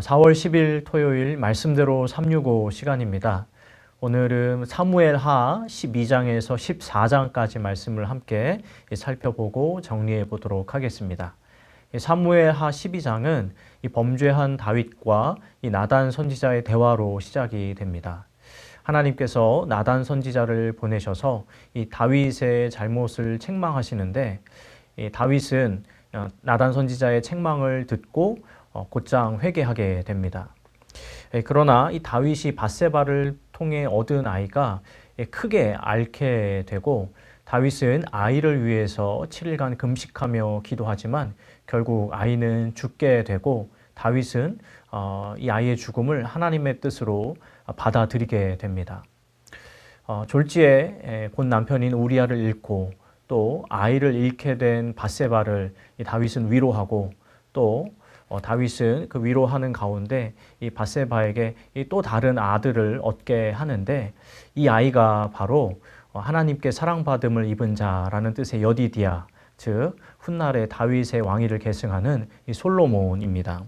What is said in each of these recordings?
4월 10일 토요일 말씀대로 365 시간입니다. 오늘은 사무엘하 12장에서 14장까지 말씀을 함께 살펴보고 정리해 보도록 하겠습니다. 사무엘하 12장은 이 범죄한 다윗과 이 나단 선지자의 대화로 시작이 됩니다. 하나님께서 나단 선지자를 보내셔서 이 다윗의 잘못을 책망하시는데, 이 다윗은 나단 선지자의 책망을 듣고 곧장 회개하게 됩니다. 그러나 이 다윗이 밧세바를 통해 얻은 아이가 크게 앓게 되고, 다윗은 아이를 위해서 7일간 금식하며 기도하지만 결국 아이는 죽게 되고, 다윗은 이 아이의 죽음을 하나님의 뜻으로 받아들이게 됩니다. 졸지에 본 남편인 우리아를 잃고 또 아이를 잃게 된 밧세바를 이 다윗은 위로하고, 또 다윗은 그 위로하는 가운데 이 밧세바에게 또 다른 아들을 얻게 하는데, 이 아이가 바로 하나님께 사랑받음을 입은 자라는 뜻의 여디디아, 즉 훗날에 다윗의 왕위를 계승하는 이 솔로몬입니다.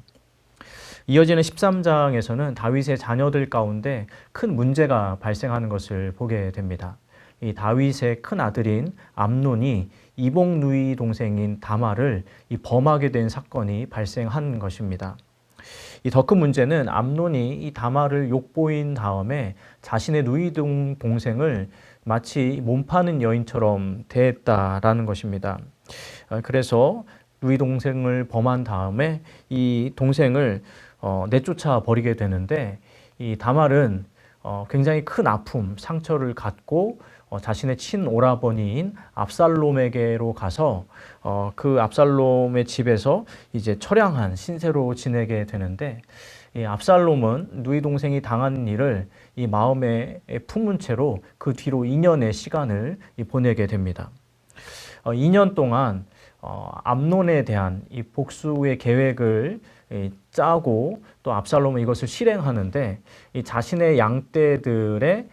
이어지는 13장에서는 다윗의 자녀들 가운데 큰 문제가 발생하는 것을 보게 됩니다. 이 다윗의 큰 아들인 암논이 이복 누이 동생인 다말을 범하게 된 사건이 발생한 것입니다. 이 더 큰 문제는 암논이 이 다말을 욕보인 다음에 자신의 누이 동생을 마치 몸파는 여인처럼 대했다라는 것입니다. 그래서 누이 동생을 범한 다음에 이 동생을 내쫓아 버리게 되는데, 이 다말은 굉장히 큰 아픔, 상처를 갖고 자신의 친오라버니인 압살롬에게로 가서 그 압살롬의 집에서 이제 처량한 신세로 지내게 되는데, 이 압살롬은 누이 동생이 당한 일을 이 마음에 품은 채로 그 뒤로 2년의 시간을 보내게 됩니다. 2년 동안 암논에 대한 이 복수의 계획을 짜고, 또 압살롬은 이것을 실행하는데, 이 자신의 양떼들의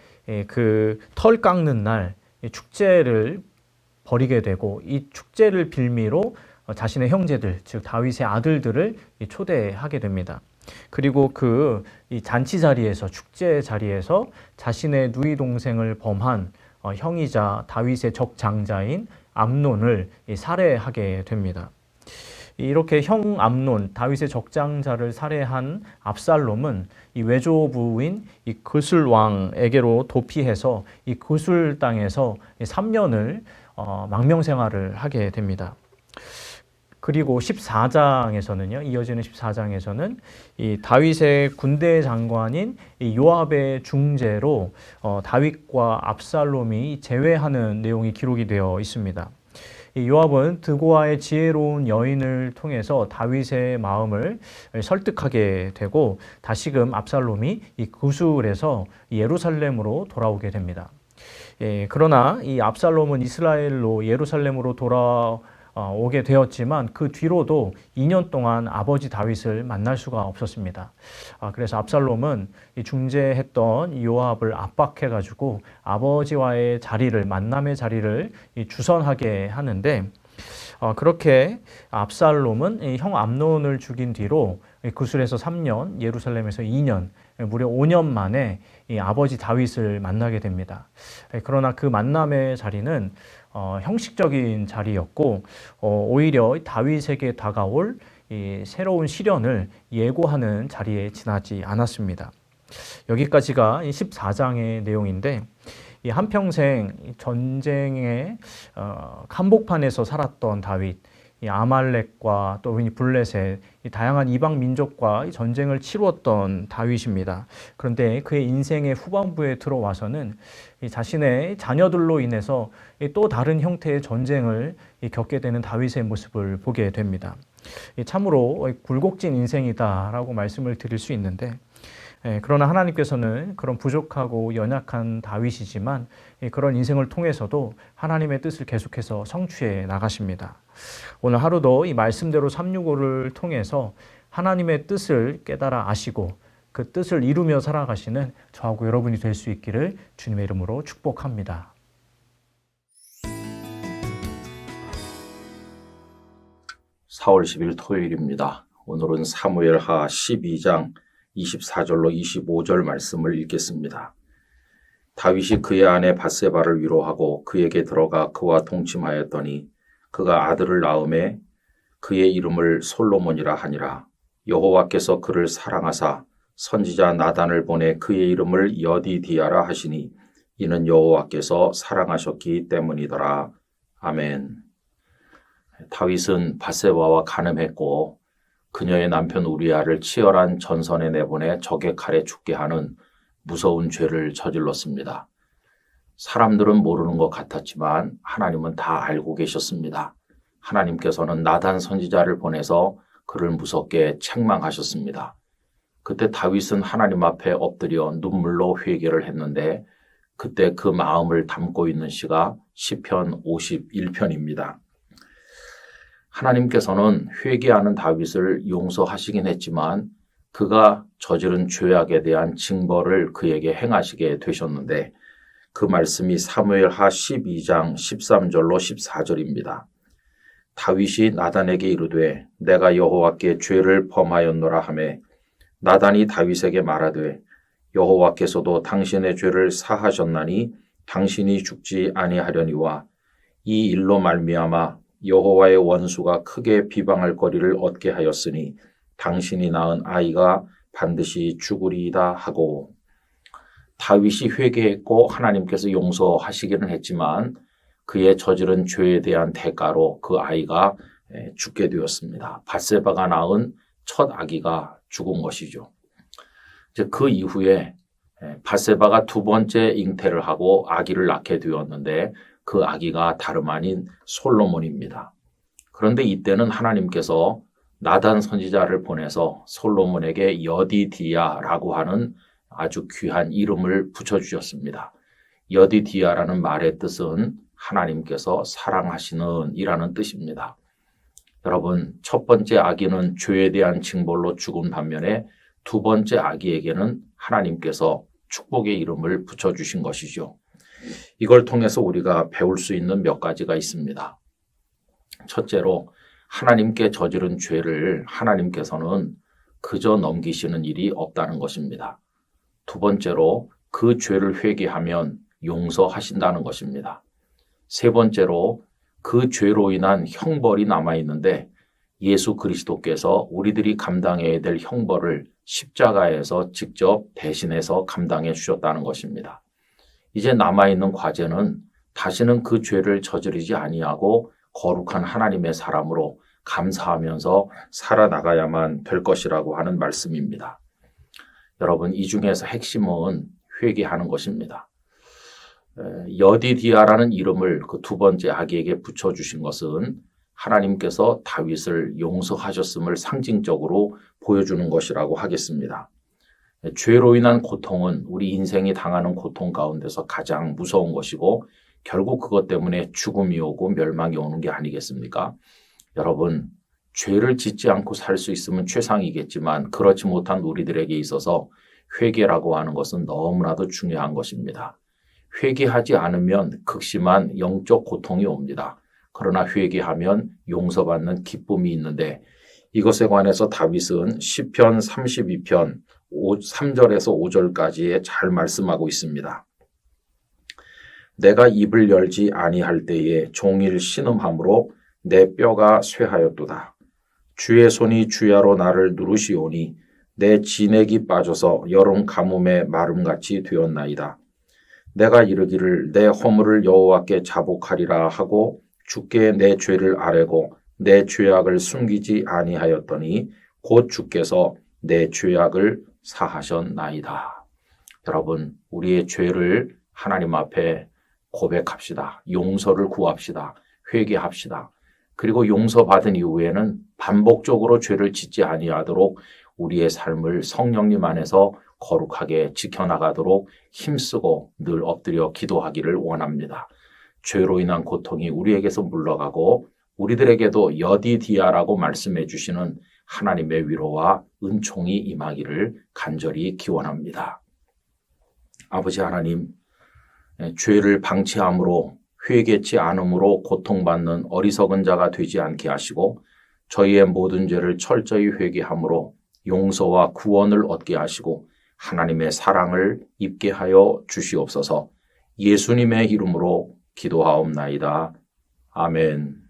그 털 깎는 날 축제를 벌이게 되고, 이 축제를 빌미로 자신의 형제들, 즉 다윗의 아들들을 초대하게 됩니다. 그리고 이 잔치 자리에서, 축제 자리에서 자신의 누이 동생을 범한 형이자 다윗의 적장자인 암논을 살해하게 됩니다. 이렇게 형 암논, 다윗의 적장자를 살해한 압살롬은 이 외조부인 이 그술 왕에게로 도피해서 이 그술 땅에서 3년을 망명생활을 하게 됩니다. 그리고 14장에서는요, 이어지는 14장에서는 이 다윗의 군대 장관인 이 요압의 중재로 다윗과 압살롬이 제외하는 내용이 기록이 되어 있습니다. 이 요압은 드고아의 지혜로운 여인을 통해서 다윗의 마음을 설득하게 되고, 다시금 압살롬이 이 구술에서 예루살렘으로 돌아오게 됩니다. 그러나 이 압살롬은 이스라엘로 예루살렘으로 돌아오게 되었지만 그 뒤로도 2년 동안 아버지 다윗을 만날 수가 없었습니다. 그래서 압살롬은 이 중재했던 요압을 압박해가지고 아버지와의 자리를, 만남의 자리를 주선하게 하는데, 그렇게 압살롬은 형 암논을 죽인 뒤로 구술에서 3년, 예루살렘에서 2년, 무려 5년 만에 이 아버지 다윗을 만나게 됩니다. 그러나 그 만남의 자리는 형식적인 자리였고, 오히려 다윗에게 다가올 이 새로운 시련을 예고하는 자리에 지나지 않았습니다. 여기까지가 14장의 내용인데, 이 한평생 전쟁의 한복판에서 살았던 다윗, 이 아말렉과 또 블레셋, 이 다양한 이방 민족과 전쟁을 치루었던 다윗입니다. 그런데 그의 인생의 후반부에 들어와서는 이 자신의 자녀들로 인해서 또 다른 형태의 전쟁을 겪게 되는 다윗의 모습을 보게 됩니다. 참으로 굴곡진 인생이다라고 말씀을 드릴 수 있는데, 그러나 하나님께서는 그런 부족하고 연약한 다윗이지만 그런 인생을 통해서도 하나님의 뜻을 계속해서 성취해 나가십니다. 오늘 하루도 이 말씀대로 365를 통해서 하나님의 뜻을 깨달아 아시고 그 뜻을 이루며 살아가시는 저하고 여러분이 될 수 있기를 주님의 이름으로 축복합니다. 4월 10일 토요일입니다. 오늘은 사무엘하 12장 24절로 25절 말씀을 읽겠습니다. 다윗이 그의 아내 밧세바를 위로하고 그에게 들어가 그와 동침하였더니 그가 아들을 낳음에 그의 이름을 솔로몬이라 하니라. 여호와께서 그를 사랑하사 선지자 나단을 보내 그의 이름을 여디디아라 하시니 이는 여호와께서 사랑하셨기 때문이더라. 아멘. 다윗은 밧세바와 간음했고 그녀의 남편 우리아를 치열한 전선에 내보내 적의 칼에 죽게 하는 무서운 죄를 저질렀습니다. 사람들은 모르는 것 같았지만 하나님은 다 알고 계셨습니다. 하나님께서는 나단 선지자를 보내서 그를 무섭게 책망하셨습니다. 그때 다윗은 하나님 앞에 엎드려 눈물로 회개를 했는데 그때 그 마음을 담고 있는 시가 시편 51편입니다. 하나님께서는 회개하는 다윗을 용서하시긴 했지만 그가 저지른 죄악에 대한 징벌을 그에게 행하시게 되셨는데 그 말씀이 사무엘하 12장 13절로 14절입니다. 다윗이 나단에게 이르되 내가 여호와께 죄를 범하였노라 하매 나단이 다윗에게 말하되 여호와께서도 당신의 죄를 사하셨나니 당신이 죽지 아니하려니와 이 일로 말미암아 여호와의 원수가 크게 비방할 거리를 얻게 하였으니 당신이 낳은 아이가 반드시 죽으리이다 하고 다윗이 회개했고 하나님께서 용서하시기는 했지만 그의 저지른 죄에 대한 대가로 그 아이가 죽게 되었습니다. 밧세바가 낳은 첫 아기가 죽은 것이죠. 이제 그 이후에 밧세바가 두 번째 잉태를 하고 아기를 낳게 되었는데 그 아기가 다름 아닌 솔로몬입니다. 그런데 이때는 하나님께서 나단 선지자를 보내서 솔로몬에게 여디디아라고 하는 아주 귀한 이름을 붙여주셨습니다. 여디디아라는 말의 뜻은 하나님께서 사랑하시는 이라는 뜻입니다. 여러분, 첫 번째 아기는 죄에 대한 징벌로 죽은 반면에 두 번째 아기에게는 하나님께서 축복의 이름을 붙여주신 것이죠. 이걸 통해서 우리가 배울 수 있는 몇 가지가 있습니다. 첫째로 하나님께 저지른 죄를 하나님께서는 그저 넘기시는 일이 없다는 것입니다. 두 번째로 그 죄를 회개하면 용서하신다는 것입니다. 세 번째로 그 죄로 인한 형벌이 남아있는데 예수 그리스도께서 우리들이 감당해야 될 형벌을 십자가에서 직접 대신해서 감당해 주셨다는 것입니다. 이제 남아있는 과제는 다시는 그 죄를 저지르지 아니하고 거룩한 하나님의 사람으로 감사하면서 살아나가야만 될 것이라고 하는 말씀입니다. 여러분, 이 중에서 핵심은 회개하는 것입니다. 여디디아라는 이름을 그 두 번째 아기에게 붙여주신 것은 하나님께서 다윗을 용서하셨음을 상징적으로 보여주는 것이라고 하겠습니다. 죄로 인한 고통은 우리 인생이 당하는 고통 가운데서 가장 무서운 것이고 결국 그것 때문에 죽음이 오고 멸망이 오는 게 아니겠습니까? 여러분, 죄를 짓지 않고 살 수 있으면 최상이겠지만 그렇지 못한 우리들에게 있어서 회개라고 하는 것은 너무나도 중요한 것입니다. 회개하지 않으면 극심한 영적 고통이 옵니다. 그러나 회개하면 용서받는 기쁨이 있는데 이것에 관해서 다윗은 시편 32편 3절에서 5절까지에 잘 말씀하고 있습니다. 내가 입을 열지 아니할 때에 종일 신음함으로 내 뼈가 쇠하였도다. 주의 손이 주야로 나를 누르시오니 내 진액이 빠져서 여름 가뭄의 마름같이 되었나이다. 내가 이르기를 내 허물을 여호와께 자복하리라 하고 주께 내 죄를 아뢰고 내 죄악을 숨기지 아니하였더니 곧 주께서 내 죄악을 사하셨나이다. 여러분, 우리의 죄를 하나님 앞에 고백합시다. 용서를 구합시다. 회개합시다. 그리고 용서받은 이후에는 반복적으로 죄를 짓지 아니하도록 우리의 삶을 성령님 안에서 거룩하게 지켜나가도록 힘쓰고 늘 엎드려 기도하기를 원합니다. 죄로 인한 고통이 우리에게서 물러가고 우리들에게도 여디디아라고 말씀해 주시는 하나님의 위로와 은총이 임하기를 간절히 기원합니다. 아버지 하나님, 죄를 방치함으로 회개치 않음으로 고통받는 어리석은 자가 되지 않게 하시고 저희의 모든 죄를 철저히 회개함으로 용서와 구원을 얻게 하시고 하나님의 사랑을 입게 하여 주시옵소서. 예수님의 이름으로 기도하옵나이다. 아멘.